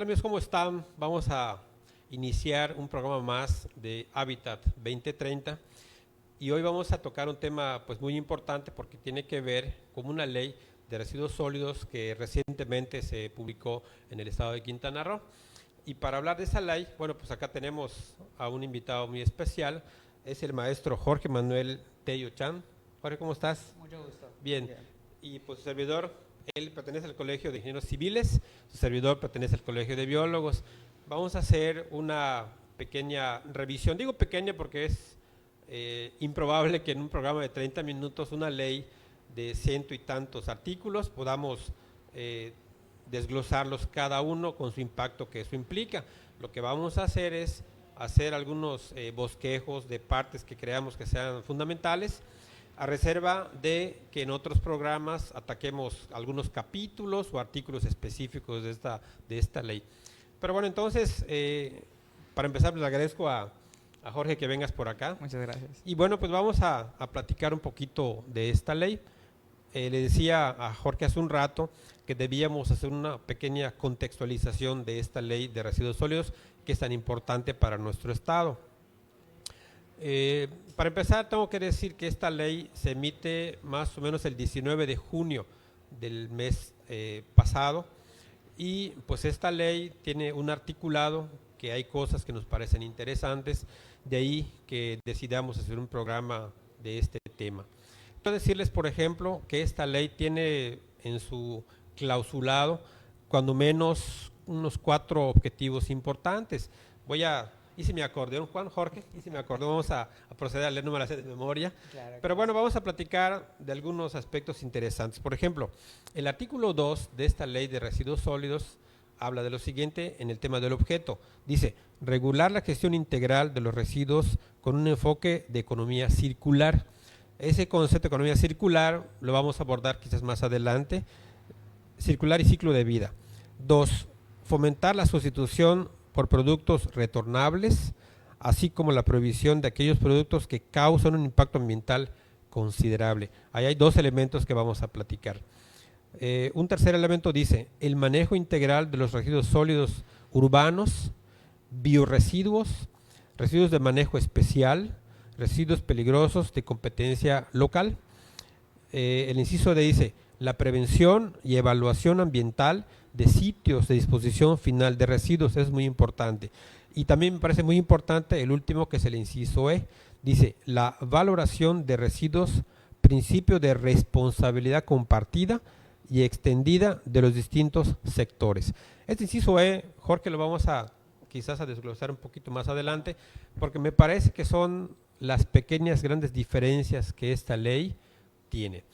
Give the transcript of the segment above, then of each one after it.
tal amigos? ¿Cómo están? Vamos a iniciar un programa más de Hábitat 2030 y hoy vamos a tocar un tema pues muy importante porque tiene que ver con una ley de residuos sólidos que recientemente se publicó en el estado de Quintana Roo. Y para hablar de esa ley, bueno, pues acá tenemos a un invitado muy especial, es el maestro Jorge Manuel Tello Chan. Jorge, ¿cómo estás? Mucho gusto. Bien. Bien. Y pues su servidor, él pertenece al Colegio de Ingenieros Civiles, su servidor pertenece al Colegio de Biólogos. Vamos a hacer una pequeña revisión, digo pequeña porque es improbable que en un programa de 30 minutos una ley de ciento y tantos artículos podamos desglosarlos cada uno con su impacto que eso implica. Lo que vamos a hacer es hacer algunos bosquejos de partes que creamos que sean fundamentales, a reserva de que en otros programas ataquemos algunos capítulos o artículos específicos de esta ley. Pero bueno, entonces, para empezar, pues le agradezco a Jorge que vengas por acá. Muchas gracias. Y bueno, pues vamos a platicar un poquito de esta ley. Le decía a Jorge hace un rato que debíamos hacer una pequeña contextualización de esta ley de residuos sólidos que es tan importante para nuestro estado. Para empezar, tengo que decir que esta ley se emite más o menos el 19 de junio del mes pasado y pues esta ley tiene un articulado que hay cosas que nos parecen interesantes, de ahí que decidamos hacer un programa de este tema. Quiero decirles, por ejemplo, que esta ley tiene en su clausulado cuando menos unos 4 objetivos importantes. Hice mi acordeón, Juan, Jorge, hice mi acordeón, vamos a proceder a leer, no me la sé de memoria. Claro. Pero bueno, vamos a platicar de algunos aspectos interesantes. Por ejemplo, el artículo 2 de esta ley de residuos sólidos habla de lo siguiente en el tema del objeto. Dice, regular la gestión integral de los residuos con un enfoque de economía circular. Ese concepto de economía circular lo vamos a abordar quizás más adelante. Circular y ciclo de vida. 2. Fomentar la sustitución por productos retornables, así como la prohibición de aquellos productos que causan un impacto ambiental considerable. Ahí hay 2 elementos que vamos a platicar. Un tercer elemento dice, el manejo integral de los residuos sólidos urbanos, bioresiduos, residuos de manejo especial, residuos peligrosos de competencia local. El inciso D dice, la prevención y evaluación ambiental de sitios de disposición final de residuos es muy importante. Y también me parece muy importante el último, que es el inciso E, dice, la valoración de residuos, principio de responsabilidad compartida y extendida de los distintos sectores. Este inciso E, Jorge, lo vamos a quizás a desglosar un poquito más adelante, porque me parece que son las pequeñas grandes diferencias que esta ley tiene.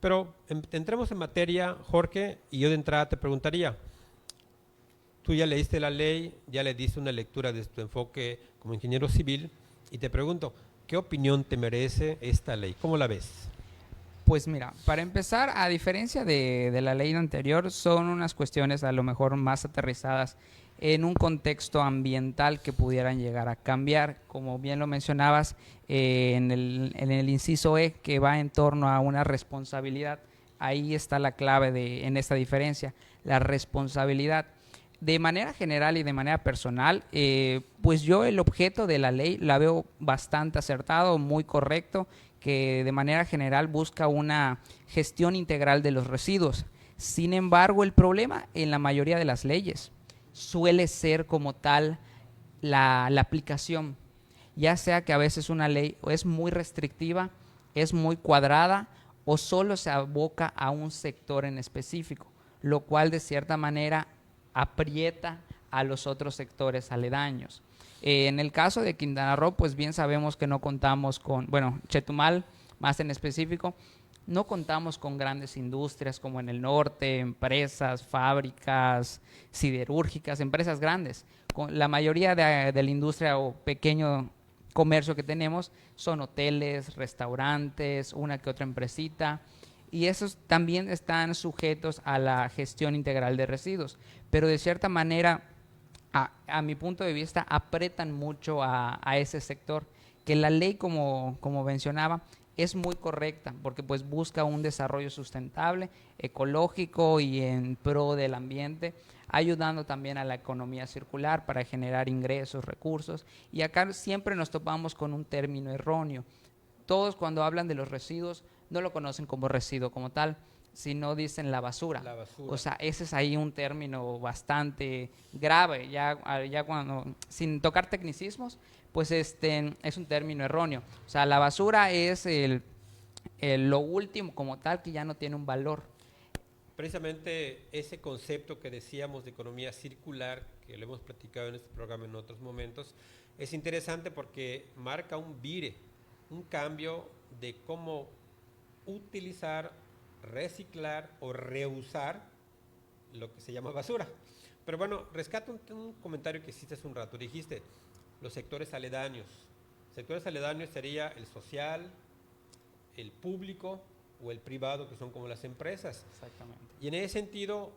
Pero entremos en materia, Jorge, y yo de entrada te preguntaría, tú ya leíste la ley, ya le diste una lectura de tu enfoque como ingeniero civil, y te pregunto, ¿qué opinión te merece esta ley? ¿Cómo la ves? Pues mira, para empezar, a diferencia de la ley anterior, son unas cuestiones a lo mejor más aterrizadas en un contexto ambiental que pudieran llegar a cambiar. Como bien lo mencionabas, en el inciso E, que va en torno a una responsabilidad, ahí está la clave en esta diferencia, la responsabilidad. De manera general y de manera personal, pues yo el objeto de la ley la veo bastante acertado, muy correcto, que de manera general busca una gestión integral de los residuos. Sin embargo, el problema en la mayoría de las leyes suele ser como tal la aplicación, ya sea que a veces una ley es muy restrictiva, es muy cuadrada o solo se aboca a un sector en específico, lo cual de cierta manera aprieta a los otros sectores aledaños. En el caso de Quintana Roo, pues bien sabemos que no contamos con, bueno, Chetumal más en específico, no contamos con grandes industrias como en el norte, empresas, fábricas siderúrgicas, empresas grandes. La mayoría de la industria o pequeño comercio que tenemos son hoteles, restaurantes, una que otra empresita, y esos también están sujetos a la gestión integral de residuos, pero de cierta manera, a mi punto de vista, apretan mucho a ese sector, que la ley, como mencionaba, es muy correcta porque pues busca un desarrollo sustentable, ecológico y en pro del ambiente, ayudando también a la economía circular para generar ingresos, recursos. Y acá siempre nos topamos con un término erróneo. Todos cuando hablan de los residuos no lo conocen como residuo como tal, sino dicen la basura. La basura. O sea, ese es ahí un término bastante grave, ya cuando, sin tocar tecnicismos, pues es un término erróneo. O sea, la basura es lo último como tal que ya no tiene un valor. Precisamente ese concepto que decíamos de economía circular, que lo hemos platicado en este programa en otros momentos, es interesante porque marca un vire, un cambio de cómo utilizar, reciclar o reusar lo que se llama basura. Pero bueno, rescato un comentario que hiciste hace un rato. Dijiste los sectores aledaños. Sectores aledaños sería el social, el público o el privado, que son como las empresas. Exactamente. Y en ese sentido,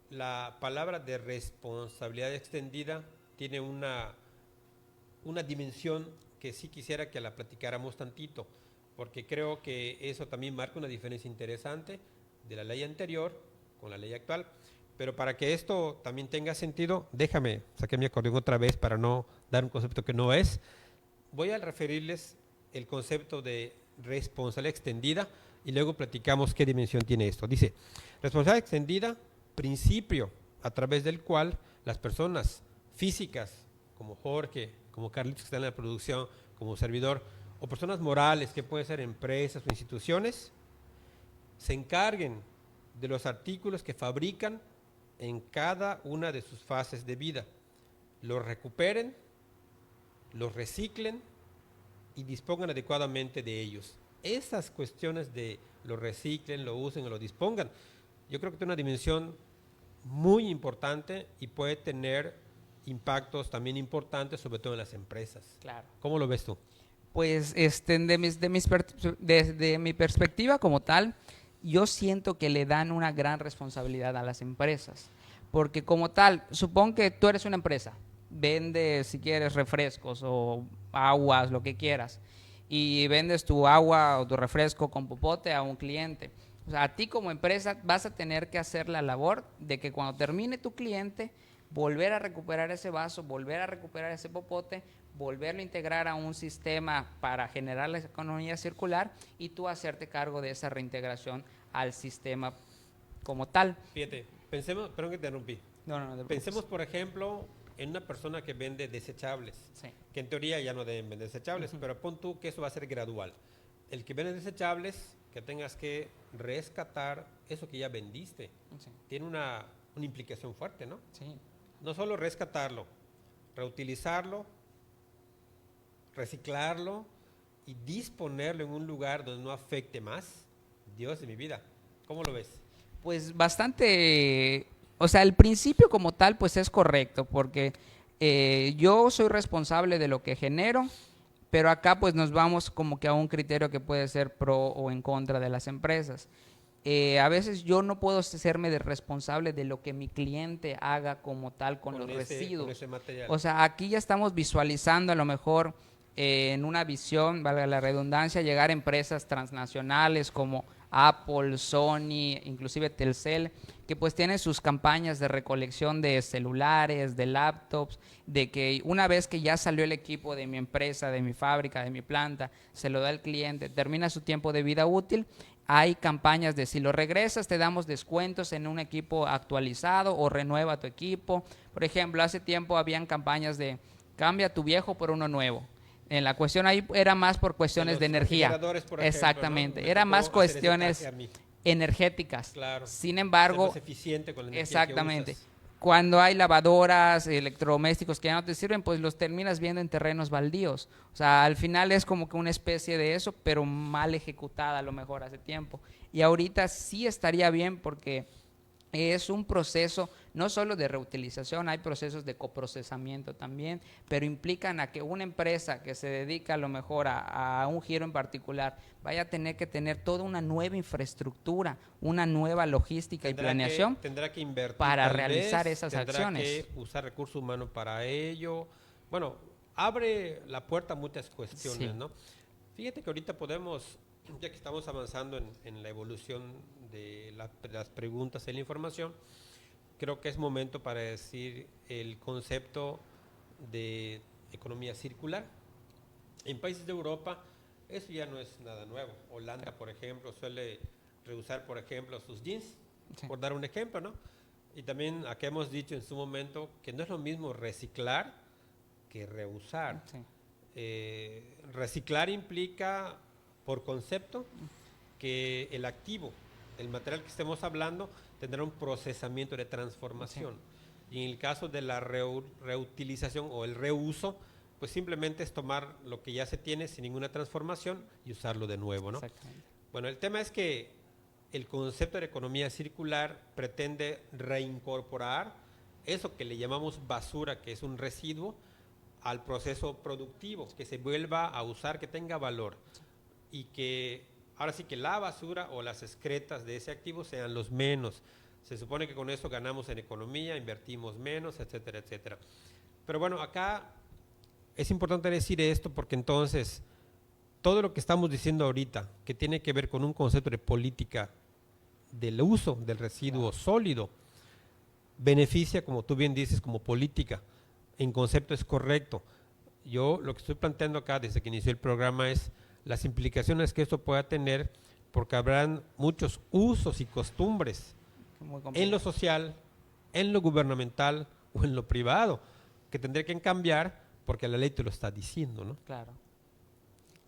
la palabra de responsabilidad extendida tiene una dimensión que sí quisiera que la platicáramos tantito, porque creo que eso también marca una diferencia interesante de la ley anterior con la ley actual. Pero para que esto también tenga sentido, déjame saqué mi acordeón otra vez para no dar un concepto que no es. Voy a referirles el concepto de responsabilidad extendida y luego platicamos qué dimensión tiene esto. Dice, responsabilidad extendida, principio a través del cual las personas físicas, como Jorge, como Carlitos que está en la producción, como servidor, o personas morales, que pueden ser empresas o instituciones, se encarguen de los artículos que fabrican en cada una de sus fases de vida, los recuperen, los reciclen y dispongan adecuadamente de ellos. Esas cuestiones de lo reciclen, lo usen o lo dispongan, yo creo que tiene una dimensión muy importante y puede tener impactos también importantes, sobre todo en las empresas. Claro. ¿Cómo lo ves tú? Pues desde mi perspectiva como tal, yo siento que le dan una gran responsabilidad a las empresas. Porque como tal, supón que tú eres una empresa, vendes si quieres refrescos o aguas, lo que quieras, y vendes tu agua o tu refresco con popote a un cliente. O sea, a ti como empresa vas a tener que hacer la labor de que cuando termine tu cliente, volver a recuperar ese vaso, volver a recuperar ese popote, volverlo a integrar a un sistema para generar la economía circular y tú hacerte cargo de esa reintegración al sistema como tal. Fíjate, pensemos, perdón que te interrumpí. No, Pensemos, por ejemplo, en una persona que vende desechables, sí, que en teoría ya no deben vender desechables, pero pon tú que eso va a ser gradual. El que vende desechables, que tengas que rescatar eso que ya vendiste, sí, tiene una implicación fuerte, ¿no? sí. No solo rescatarlo, reutilizarlo, reciclarlo y disponerlo en un lugar donde no afecte más. Dios de mi vida, ¿cómo lo ves? Pues bastante, o sea, el principio como tal pues es correcto porque yo soy responsable de lo que genero, pero acá pues nos vamos como que a un criterio que puede ser pro o en contra de las empresas. A veces yo no puedo hacerme de responsable de lo que mi cliente haga como tal con los residuos. Con ese material. O sea, aquí ya estamos visualizando a lo mejor en una visión, valga la redundancia, llegar a empresas transnacionales como Apple, Sony, inclusive Telcel, que pues tienen sus campañas de recolección de celulares, de laptops, de que una vez que ya salió el equipo de mi empresa, de mi fábrica, de mi planta, se lo da al cliente, termina su tiempo de vida útil, hay campañas de si lo regresas te damos descuentos en un equipo actualizado o renueva tu equipo. Por ejemplo, hace tiempo habían campañas de cambia tu viejo por uno nuevo. En la cuestión ahí era más por cuestiones de energía. Por Exactamente, ejemplo, ¿no? era más cuestiones energéticas. Claro. Sin embargo, más eficiente con la energía exactamente. que usas. Cuando hay lavadoras, electrodomésticos que ya no te sirven, pues los terminas viendo en terrenos baldíos. O sea, al final es como que una especie de eso, pero mal ejecutada a lo mejor hace tiempo. Y ahorita sí estaría bien porque es un proceso no solo de reutilización, hay procesos de coprocesamiento también, pero implican a que una empresa que se dedica a lo mejor a un giro en particular vaya a tener que tener toda una nueva infraestructura, una nueva logística y planeación tendrá que invertir para realizar esas acciones. Tendrá que usar recursos humanos para ello. Bueno, abre la puerta a muchas cuestiones, Sí. ¿no? Fíjate que ahorita podemos ya que estamos avanzando en la evolución de las preguntas y la información, creo que es momento para decir el concepto de economía circular. En países de Europa eso ya no es nada nuevo. Holanda, por ejemplo, suele reusar, por ejemplo, sus jeans, Sí. por dar un ejemplo, ¿no? Y también aquí hemos dicho en su momento que no es lo mismo reciclar que reusar. Sí. Reciclar implica, por concepto, que el activo, el material que estemos hablando, tendrá un procesamiento de transformación. Sí. Y en el caso de la reutilización o el reuso, pues simplemente es tomar lo que ya se tiene sin ninguna transformación y usarlo de nuevo, ¿no? Exactamente. Bueno, el tema es que el concepto de economía circular pretende reincorporar eso que le llamamos basura, que es un residuo, al proceso productivo, que se vuelva a usar, que tenga valor y que ahora sí que la basura o las excretas de ese activo sean los menos. Se supone que con eso ganamos en economía, invertimos menos, etcétera, etcétera. Pero bueno, acá es importante decir esto porque entonces todo lo que estamos diciendo ahorita, que tiene que ver con un concepto de política del uso del residuo sólido, beneficia, como tú bien dices, como política. En concepto es correcto. Yo lo que estoy planteando acá desde que inició el programa es las implicaciones que esto pueda tener, porque habrán muchos usos y costumbres en lo social, en lo gubernamental o en lo privado, que tendré que cambiar porque la ley te lo está diciendo, ¿no? Claro.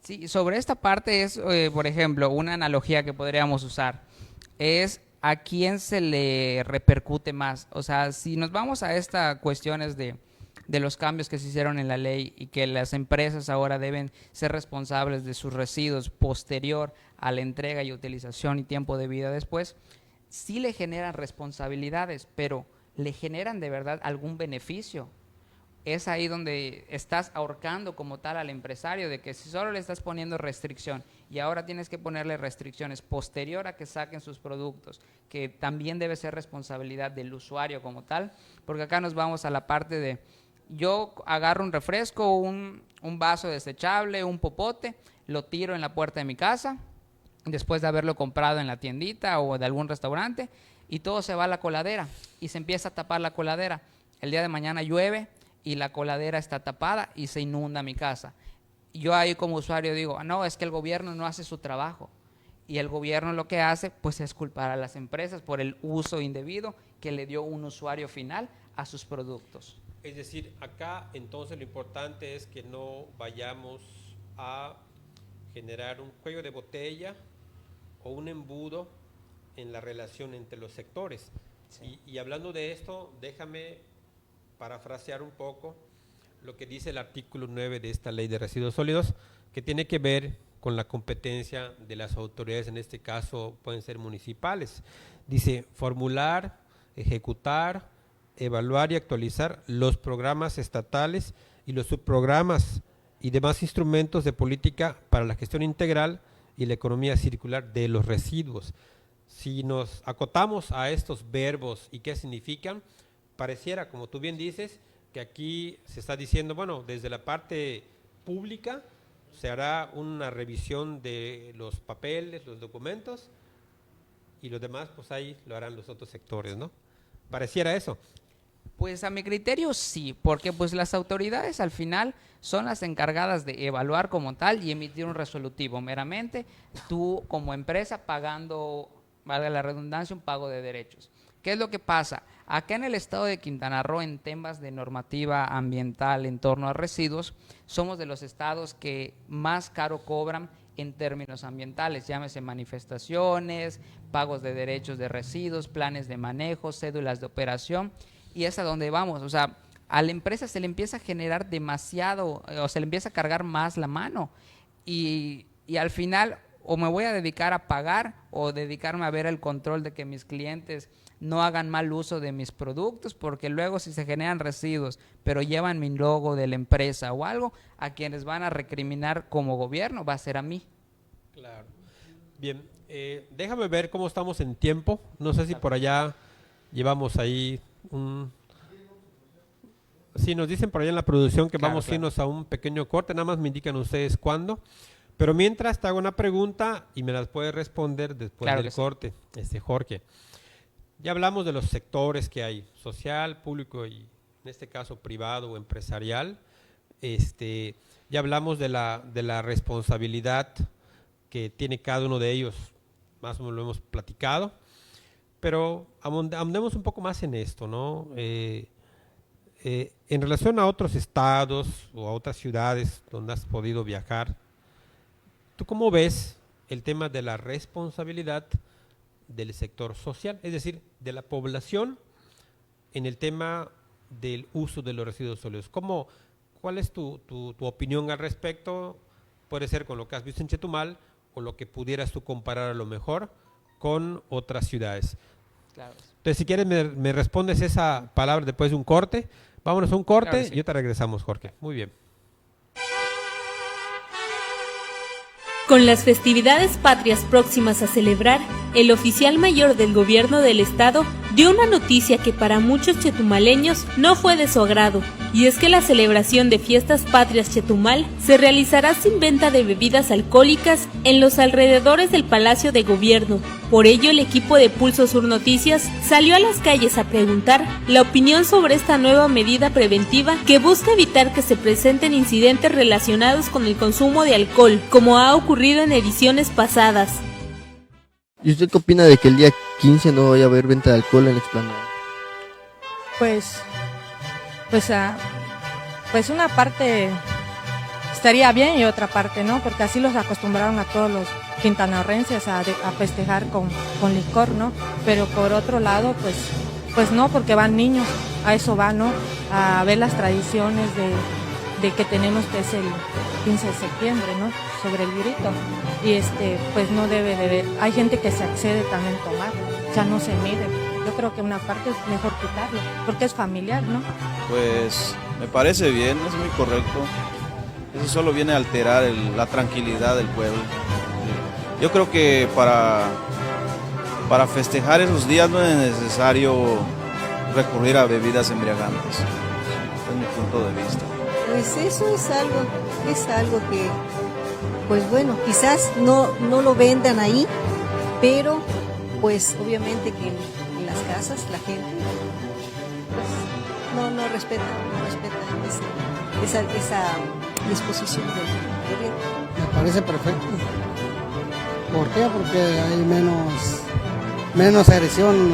Sí, sobre esta parte es, por ejemplo, una analogía que podríamos usar es a quién se le repercute más. O sea, si nos vamos a estas cuestiones de los cambios que se hicieron en la ley y que las empresas ahora deben ser responsables de sus residuos posterior a la entrega y utilización y tiempo de vida después, sí le generan responsabilidades, pero ¿le generan de verdad algún beneficio? Es ahí donde estás ahorcando como tal al empresario, de que si solo le estás poniendo restricción y ahora tienes que ponerle restricciones posterior a que saquen sus productos, que también debe ser responsabilidad del usuario como tal, porque acá nos vamos a la parte de yo agarro un refresco, un vaso desechable, un popote, lo tiro en la puerta de mi casa, después de haberlo comprado en la tiendita o de algún restaurante, y todo se va a la coladera y se empieza a tapar la coladera. El día de mañana llueve y la coladera está tapada y se inunda mi casa. Yo ahí como usuario digo, no, es que el gobierno no hace su trabajo. Y el gobierno lo que hace pues es culpar a las empresas por el uso indebido que le dio un usuario final a sus productos. Es decir, acá entonces lo importante es que no vayamos a generar un cuello de botella o un embudo en la relación entre los sectores. Sí. Y hablando de esto, déjame parafrasear un poco lo que dice el artículo 9 de esta ley de residuos sólidos, que tiene que ver con la competencia de las autoridades, en este caso pueden ser municipales. Dice, formular, ejecutar, evaluar y actualizar los programas estatales y los subprogramas y demás instrumentos de política para la gestión integral y la economía circular de los residuos. Si nos acotamos a estos verbos y qué significan, pareciera, como tú bien dices, que aquí se está diciendo, bueno, desde la parte pública se hará una revisión de los papeles, los documentos, y los demás, pues ahí lo harán los otros sectores, ¿no? Pareciera eso. Pues a mi criterio sí, porque pues las autoridades al final son las encargadas de evaluar como tal y emitir un resolutivo, meramente tú como empresa pagando, valga la redundancia, un pago de derechos. ¿Qué es lo que pasa? Acá en el estado de Quintana Roo, en temas de normativa ambiental en torno a residuos, somos de los estados que más caro cobran en términos ambientales, llámese manifestaciones, pagos de derechos de residuos, planes de manejo, cédulas de operación, y es a donde vamos. O sea, a la empresa se le empieza a generar demasiado, o se le empieza a cargar más la mano, y al final o me voy a dedicar a pagar o dedicarme a ver el control de que mis clientes no hagan mal uso de mis productos, porque luego si se generan residuos pero llevan mi logo de la empresa o algo, a quienes van a recriminar como gobierno va a ser a mí. Claro. Bien, déjame ver cómo estamos en tiempo. No sé si por allá llevamos ahí un... Sí, nos dicen por allá en la producción que vamos a irnos a un pequeño corte, nada más me indican ustedes cuándo. Pero mientras te hago una pregunta y me las puedes responder después Claro del que sí. corte, Jorge. Ya hablamos de los sectores que hay, social, público y en este caso privado o empresarial. Ya hablamos de la responsabilidad que tiene cada uno de ellos, más o menos lo hemos platicado, pero ahondemos un poco más en esto, ¿no? En relación a otros estados o a otras ciudades donde has podido viajar, ¿tú cómo ves el tema de la responsabilidad del sector social, es decir, de la población en el tema del uso de los residuos sólidos? ¿Cuál es tu opinión al respecto? Puede ser con lo que has visto en Chetumal o lo que pudieras tú comparar a lo mejor con otras ciudades. Claro. Entonces, si quieres, me respondes esa palabra después de un corte. Vámonos a un Claro corte que sí. y ahorita regresamos, Jorge. Muy bien. Con las festividades patrias próximas a celebrar, el oficial mayor del gobierno del estado dio una noticia que para muchos chetumaleños no fue de su agrado, y es que la celebración de Fiestas Patrias Chetumal se realizará sin venta de bebidas alcohólicas en los alrededores del Palacio de Gobierno. Por ello, el equipo de Pulso Sur Noticias salió a las calles a preguntar la opinión sobre esta nueva medida preventiva que busca evitar que se presenten incidentes relacionados con el consumo de alcohol, como ha ocurrido en ediciones pasadas. ¿Y usted qué opina de que el día 15 no vaya a haber venta de alcohol en la explanada? Pues una parte estaría bien y otra parte no, porque así los acostumbraron a todos los quintanarrenses a festejar con licor, ¿no? Pero por otro lado, pues no, porque van niños, a eso van, ¿no? A ver las tradiciones de que tenemos, que es el 15 de septiembre, ¿no? Sobre el grito. Y pues no debe de ver. Hay gente que se accede también a tomar, o sea, no se mide. Yo creo que una parte es mejor quitarlo, porque es familiar, ¿no? Pues me parece bien, es muy correcto. Eso solo viene a alterar la tranquilidad del pueblo. Yo creo que para festejar esos días no es necesario recurrir a bebidas embriagantes. Es mi punto de vista. Pues eso es algo que, pues bueno, quizás no lo vendan ahí, pero pues obviamente que en las casas la gente pues no respeta esa disposición del gobierno. Me parece perfecto. ¿Por qué? Porque hay menos agresión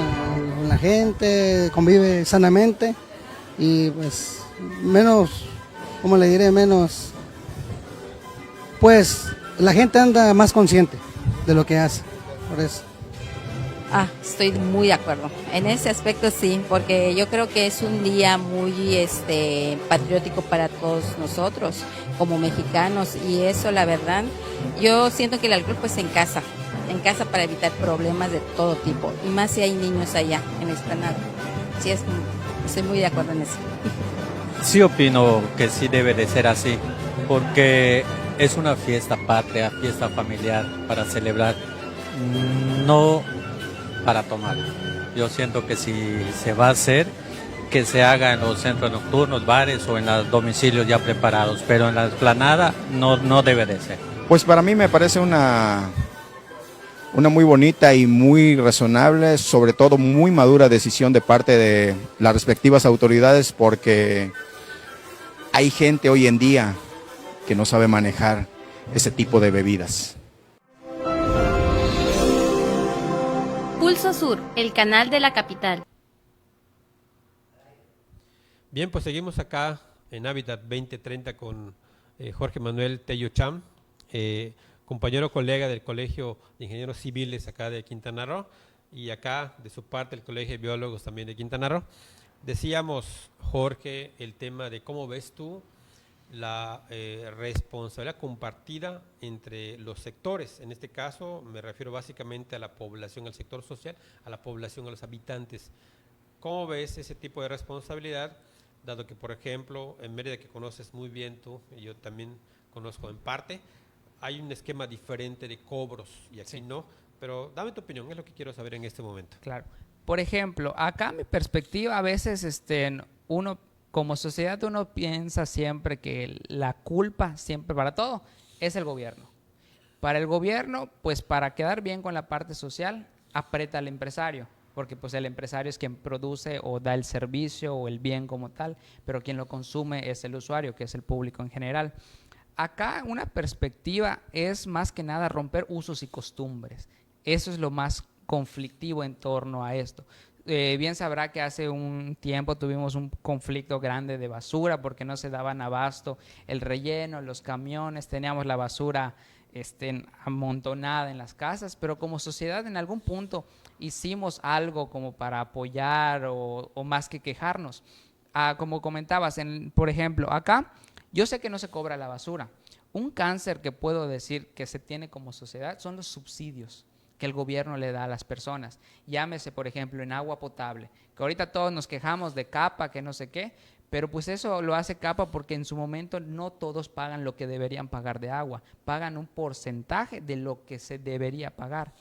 con la gente, convive sanamente y pues menos, ¿cómo le diré? Pues la gente anda más consciente de lo que hace, por eso. Estoy muy de acuerdo. En ese aspecto sí, porque yo creo que es un día muy patriótico para todos nosotros como mexicanos, y eso la verdad, yo siento que el alcohol pues en casa para evitar problemas de todo tipo, y más si hay niños allá en la explanada. Sí, estoy muy de acuerdo en eso. Sí opino que sí debe de ser así, porque es una fiesta patria, fiesta familiar para celebrar, no para tomar. Yo siento que si se va a hacer, que se haga en los centros nocturnos, bares o en los domicilios ya preparados, pero en la explanada no debe de ser. Pues para mí me parece una muy bonita y muy razonable, sobre todo muy madura decisión de parte de las respectivas autoridades, porque hay gente hoy en día que no sabe manejar ese tipo de bebidas. Pulso Sur, el canal de la capital. Bien, pues seguimos acá en Hábitat 2030 con Jorge Manuel Tello Cham, compañero colega del Colegio de Ingenieros Civiles acá de Quintana Roo, y acá de su parte el Colegio de Biólogos también de Quintana Roo. Decíamos, Jorge, el tema de cómo ves tú la responsabilidad compartida entre los sectores. En este caso me refiero básicamente a la población, al sector social, a la población, a los habitantes. ¿Cómo ves ese tipo de responsabilidad? Dado que, por ejemplo, en Mérida, que conoces muy bien tú, y yo también conozco en parte, hay un esquema diferente de cobros y aquí no, pero dame tu opinión, es lo que quiero saber en este momento. Claro. Por ejemplo, acá mi perspectiva, a veces uno como sociedad uno piensa siempre que la culpa siempre para todo es el gobierno. Para el gobierno, pues para quedar bien con la parte social, aprieta al empresario, porque pues el empresario es quien produce o da el servicio o el bien como tal, pero quien lo consume es el usuario, que es el público en general. Acá una perspectiva es más que nada romper usos y costumbres. Eso es lo más conflictivo en torno a esto. Bien sabrá que hace un tiempo tuvimos un conflicto grande de basura porque no se daban abasto el relleno, los camiones, teníamos la basura amontonada en las casas, pero como sociedad en algún punto hicimos algo como para apoyar o más que quejarnos. Como comentabas, por ejemplo, acá yo sé que no se cobra la basura. Un cáncer que puedo decir que se tiene como sociedad son los subsidios que el gobierno le da a las personas. Llámese, por ejemplo, en agua potable, que ahorita todos nos quejamos de Capa, que no sé qué, pero pues eso lo hace Capa porque en su momento no todos pagan lo que deberían pagar de agua, pagan un porcentaje de lo que se debería pagar.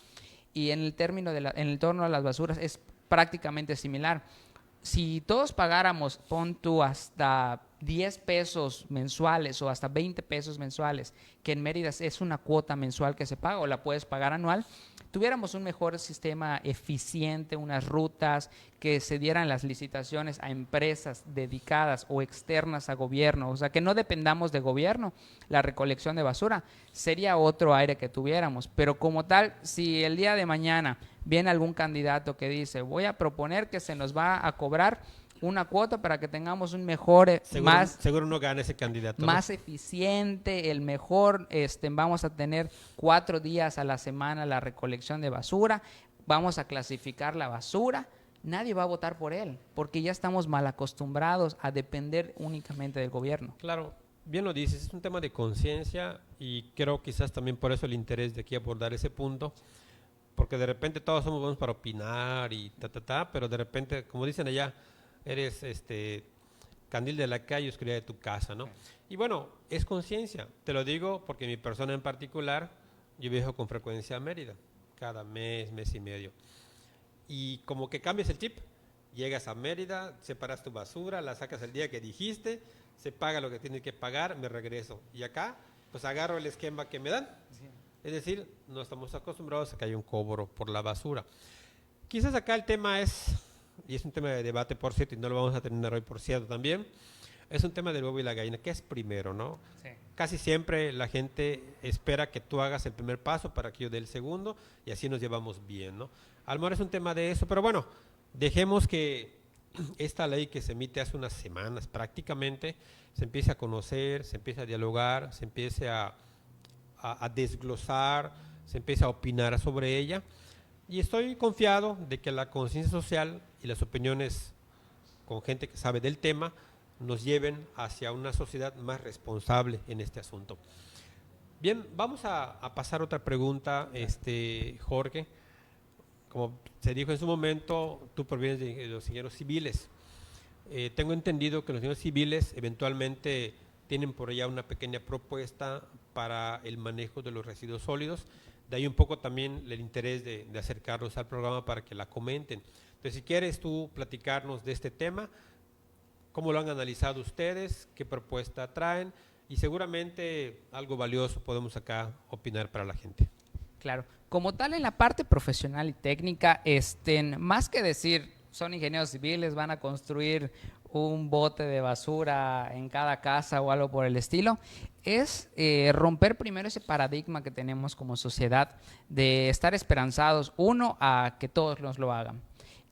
Y en el torno a las basuras es prácticamente similar. Si todos pagáramos, pon tú, hasta 10 pesos mensuales o hasta 20 pesos mensuales, que en Mérida es una cuota mensual que se paga o la puedes pagar anual, tuviéramos un mejor sistema eficiente, unas rutas, que se dieran las licitaciones a empresas dedicadas o externas a gobierno, o sea, que no dependamos de gobierno, la recolección de basura, sería otro aire que tuviéramos. Pero como tal, si el día de mañana viene algún candidato que dice, voy a proponer que se nos va a cobrar una cuota para que tengamos un mejor, seguro no gana ese candidato, más eficiente, el mejor, vamos a tener 4 días a la semana la recolección de basura, vamos a clasificar la basura, nadie va a votar por él, porque ya estamos mal acostumbrados a depender únicamente del gobierno. Claro, bien lo dices, es un tema de conciencia y creo quizás también por eso el interés de aquí abordar ese punto, porque de repente todos somos buenos para opinar y pero de repente, como dicen allá, eres candil de la calle, oscuridad de tu casa, ¿no? Y bueno, es conciencia, te lo digo porque mi persona en particular, yo viajo con frecuencia a Mérida, cada mes, mes y medio. Y como que cambias el chip, llegas a Mérida, separas tu basura, la sacas el día que dijiste, se paga lo que tienes que pagar, me regreso. Y acá, pues agarro el esquema que me dan. Sí. Es decir, no estamos acostumbrados a que haya un cobro por la basura. Quizás acá el tema es, y es un tema de debate, por cierto, y no lo vamos a terminar hoy, por cierto, también, es un tema del huevo y la gallina. ¿Qué es primero, no? Sí. Casi siempre la gente espera que tú hagas el primer paso para que yo dé el segundo, y así nos llevamos bien, ¿no? A lo mejor es un tema de eso, pero bueno, dejemos que esta ley que se emite hace unas semanas prácticamente se empiece a conocer, se empiece a dialogar, se empiece a desglosar, se empiece a opinar sobre ella. Y estoy confiado de que la conciencia social y las opiniones con gente que sabe del tema nos lleven hacia una sociedad más responsable en este asunto. Bien, vamos a pasar a otra pregunta, Jorge. Como se dijo en su momento, tú provienes de los ingenieros civiles. Tengo entendido que los ingenieros civiles eventualmente tienen por allá una pequeña propuesta para el manejo de los residuos sólidos. De ahí un poco también el interés de acercarlos al programa para que la comenten. Entonces, si quieres tú platicarnos de este tema, cómo lo han analizado ustedes, qué propuesta traen, y seguramente algo valioso podemos acá opinar para la gente. Claro, como tal en la parte profesional y técnica, más que decir son ingenieros civiles, van a construir un bote de basura en cada casa o algo por el estilo, es romper primero ese paradigma que tenemos como sociedad de estar esperanzados, uno, a que todos nos lo hagan.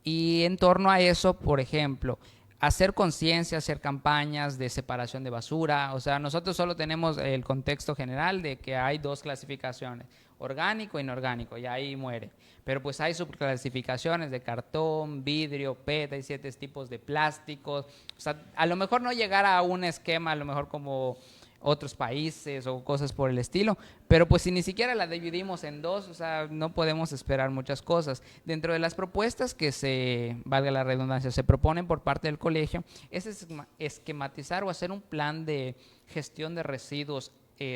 Y en torno a eso, por ejemplo, hacer conciencia, hacer campañas de separación de basura. O sea, nosotros solo tenemos el contexto general de que hay 2 clasificaciones, orgánico e inorgánico, y ahí muere. Pero pues hay subclasificaciones de cartón, vidrio, PET, hay 7 tipos de plásticos. O sea, a lo mejor no llegar a un esquema, a lo mejor como otros países o cosas por el estilo, pero pues si ni siquiera la dividimos en 2, o sea, no podemos esperar muchas cosas. Dentro de las propuestas que valga la redundancia, se proponen por parte del colegio, es esquematizar o hacer un plan de gestión de residuos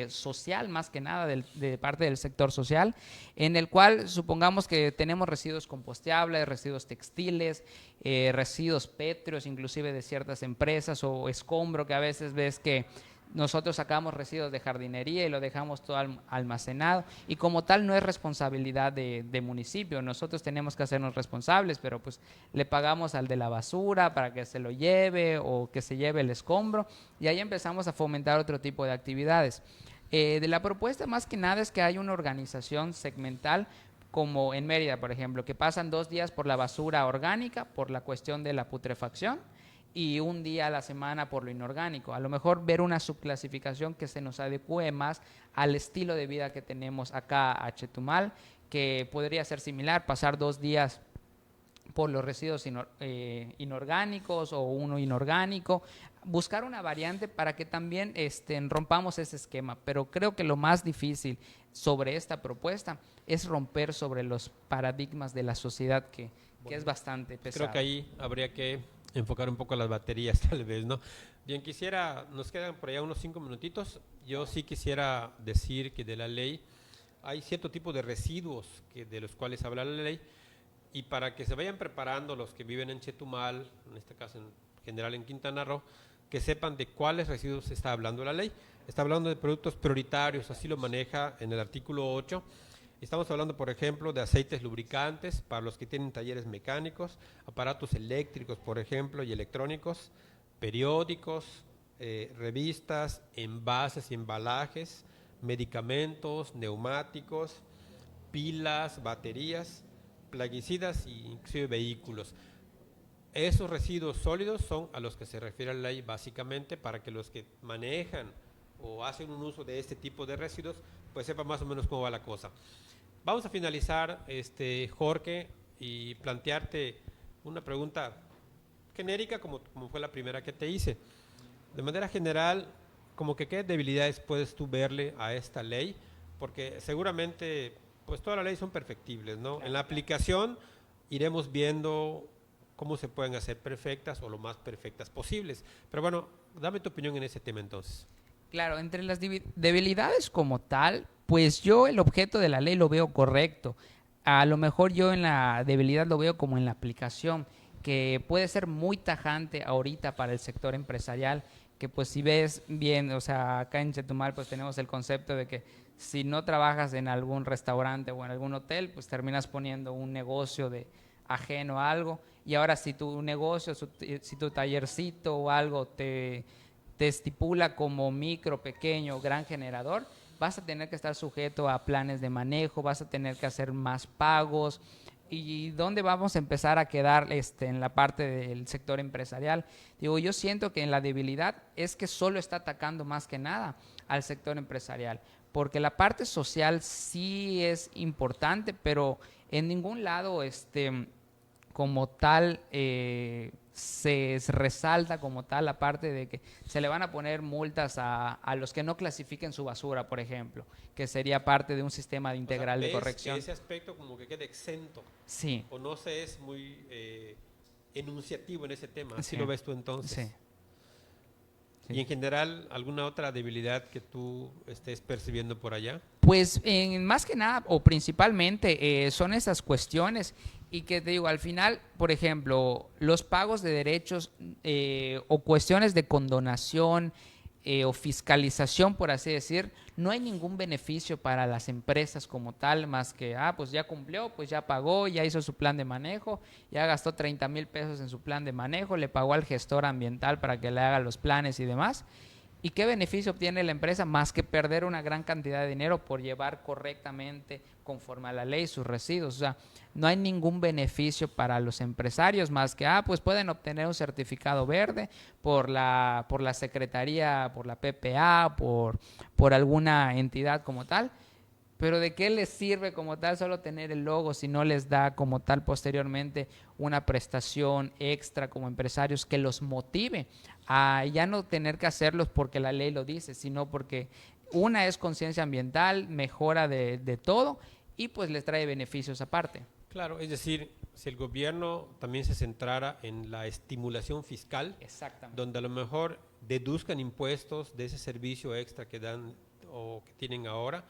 social, más que nada de parte del sector social, en el cual supongamos que tenemos residuos composteables, residuos textiles, residuos pétreos, inclusive de ciertas empresas, o escombro que a veces ves que nosotros sacamos residuos de jardinería y lo dejamos todo almacenado, y como tal no es responsabilidad de municipio, nosotros tenemos que hacernos responsables, pero pues le pagamos al de la basura para que se lo lleve o que se lleve el escombro, y ahí empezamos a fomentar otro tipo de actividades. De la propuesta más que nada es que hay una organización segmental, como en Mérida, por ejemplo, que pasan 2 días por la basura orgánica, por la cuestión de la putrefacción, y 1 día a la semana por lo inorgánico. A lo mejor ver una subclasificación que se nos adecue más al estilo de vida que tenemos acá a Chetumal, que podría ser similar, pasar 2 días por los residuos inorgánicos o uno inorgánico, buscar una variante para que también rompamos ese esquema. Pero creo que lo más difícil sobre esta propuesta es romper sobre los paradigmas de la sociedad, que es bastante pesado. Creo que ahí habría que enfocar un poco las baterías, tal vez, ¿no? Bien, nos quedan por allá unos 5 minutitos. Yo sí quisiera decir que de la ley hay cierto tipo de residuos de los cuales habla la ley, y para que se vayan preparando los que viven en Chetumal, en este caso en general en Quintana Roo, que sepan de cuáles residuos está hablando la ley. Está hablando de productos prioritarios, así lo maneja en el artículo 8. Estamos hablando, por ejemplo, de aceites lubricantes para los que tienen talleres mecánicos, aparatos eléctricos, por ejemplo, y electrónicos, periódicos, revistas, envases y embalajes, medicamentos, neumáticos, pilas, baterías, plaguicidas e inclusive vehículos. Esos residuos sólidos son a los que se refiere la ley, básicamente para que los que manejan o hacen un uso de este tipo de residuos pues sepan más o menos cómo va la cosa. Vamos a finalizar, Jorge, y plantearte una pregunta genérica como fue la primera que te hice. De manera general, como que qué debilidades puedes tú verle a esta ley, porque seguramente pues todas las leyes son perfectibles, ¿no? En la aplicación iremos viendo cómo se pueden hacer perfectas o lo más perfectas posibles. Pero bueno, dame tu opinión en ese tema entonces. Claro, entre las debilidades como tal, pues yo el objeto de la ley lo veo correcto. A lo mejor yo en la debilidad lo veo como en la aplicación, que puede ser muy tajante ahorita para el sector empresarial, que pues si ves bien, o sea, acá en Chetumal pues tenemos el concepto de que si no trabajas en algún restaurante o en algún hotel, pues terminas poniendo un negocio ajeno a algo, y ahora si tu negocio, si tu tallercito o algo te estipula como micro, pequeño, gran generador, vas a tener que estar sujeto a planes de manejo, vas a tener que hacer más pagos. ¿Y dónde vamos a empezar a quedar en la parte del sector empresarial? Digo, yo siento que en la debilidad es que solo está atacando más que nada al sector empresarial, porque la parte social sí es importante, pero en ningún lado como tal se resalta como tal la parte de que se le van a poner multas a los que no clasifiquen su basura, por ejemplo, que sería parte de un sistema integral de corrección. Que ese aspecto como que queda exento. Sí. O no se es muy enunciativo en ese tema. ¿Así Sí. lo ves tú entonces? Sí. ¿Y en general alguna otra debilidad que tú estés percibiendo por allá? Pues más que nada o principalmente son esas cuestiones, y que te digo, al final, por ejemplo, los pagos de derechos o cuestiones de condonación o fiscalización, por así decir, no hay ningún beneficio para las empresas como tal, más que, pues ya cumplió, pues ya pagó, ya hizo su plan de manejo, ya gastó 30,000 pesos en su plan de manejo, le pagó al gestor ambiental para que le haga los planes y demás. ¿Y qué beneficio obtiene la empresa más que perder una gran cantidad de dinero por llevar correctamente, conforme a la ley, sus residuos? O sea, no hay ningún beneficio para los empresarios más que, pues pueden obtener un certificado verde por la Secretaría, por la PPA, por alguna entidad como tal. Pero ¿de qué les sirve como tal solo tener el logo si no les da como tal posteriormente una prestación extra como empresarios que los motive a ya no tener que hacerlos porque la ley lo dice, sino porque una es conciencia ambiental, mejora de todo, y pues les trae beneficios aparte? Claro, es decir, si el gobierno también se centrara en la estimulación fiscal, exactamente, donde a lo mejor deduzcan impuestos de ese servicio extra que dan o que tienen ahora,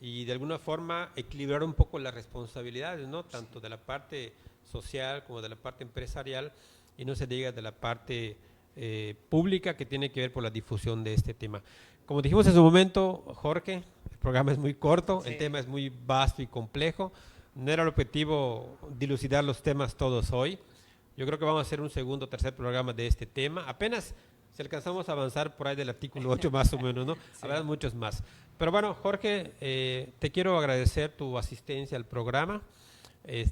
y de alguna forma equilibrar un poco las responsabilidades, ¿no? Tanto de la parte social como de la parte empresarial, y no se diga de la parte pública que tiene que ver por la difusión de este tema. Como dijimos en su momento, Jorge, el programa es muy corto, el tema es muy vasto y complejo. No era el objetivo dilucidar los temas todos hoy. Yo creo que vamos a hacer un segundo o tercer programa de este tema. Apenas si alcanzamos a avanzar por ahí del artículo 8 más o menos, ¿no? Habrá muchos más. Pero bueno, Jorge, te quiero agradecer tu asistencia al programa.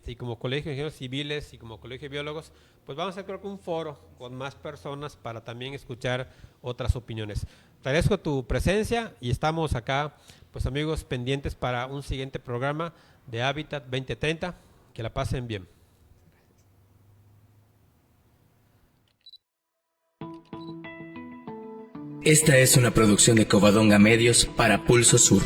Y como Colegio de Ingenieros Civiles y como Colegio de Biólogos, pues vamos a hacer creo que un foro con más personas para también escuchar otras opiniones. Te agradezco tu presencia y estamos acá, pues amigos, pendientes para un siguiente programa de Hábitat 2030. Que la pasen bien. Esta es una producción de Covadonga Medios para Pulso Sur.